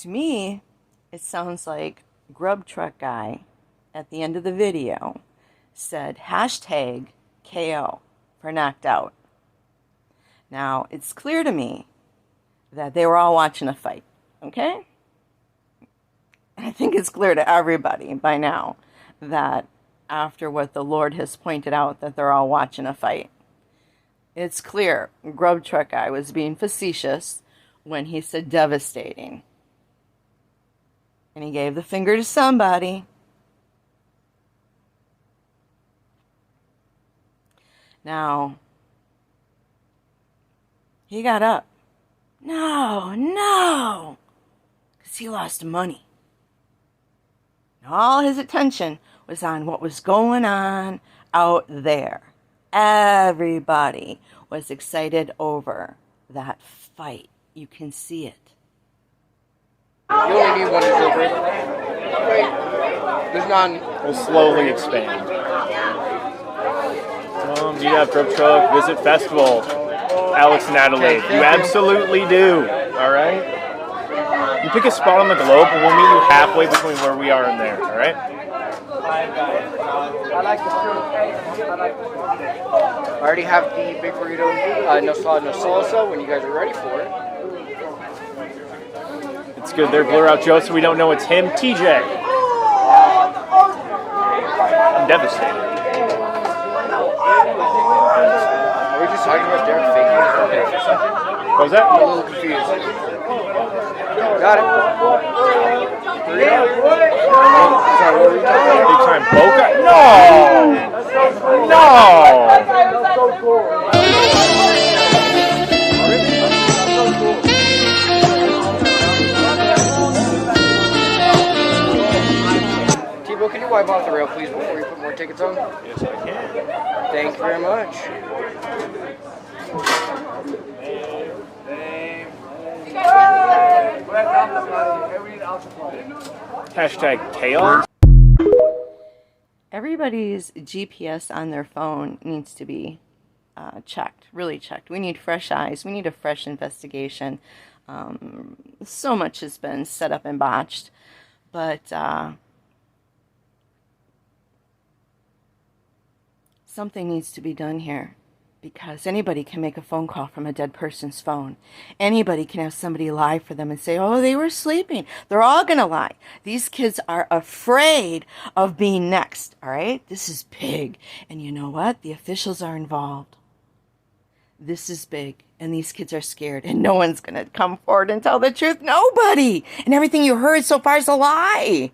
To me, it sounds like Grub truck guy at the end of the video said hashtag KO for knocked out. Now, it's clear to me that they were all watching a fight, okay? I think it's clear to everybody by now that after what the Lord has pointed out, that they're all watching a fight. It's clear Grub truck guy was being facetious when he said devastating. And he gave the finger to somebody. Now, he got up. No, because he lost money. All his attention was on what was going on out there. Everybody was excited over that fight. You can see it. You only need one to celebrate. Wait, there's none. We'll slowly expand. You have Grub Truck Visit Festival, Alex and Adelaide. You absolutely do. All right. You pick a spot on the globe, and we'll meet you halfway between where we are and there. All right. I already have the big burrito, no salad, no salsa, when you guys are ready for it. It's good. They're blur out Joe, so we don't know it's him. TJ. I'm devastated. Are we just talking about Derek faking his birthday or something? What was that? I'm a little confused. Got it. Sorry, what were you talking about? Big time Boca? No! T-Bo, can you wipe off the rail, please, before you put more tickets on? Yes, I can. Thank you very much. Hashtag chaos. Everybody's GPS on their phone needs to be checked, really checked. We need fresh eyes. We need a fresh investigation. So much has been set up and botched, but something needs to be done here, because anybody can make a phone call from a dead person's phone. Anybody can have somebody lie for them and say, oh, they were sleeping. They're all going to lie. These kids are afraid of being next, all right? This is big. And you know what? The officials are involved. This is big, and these kids are scared, and no one's going to come forward and tell the truth. Nobody. And everything you heard so far is a lie.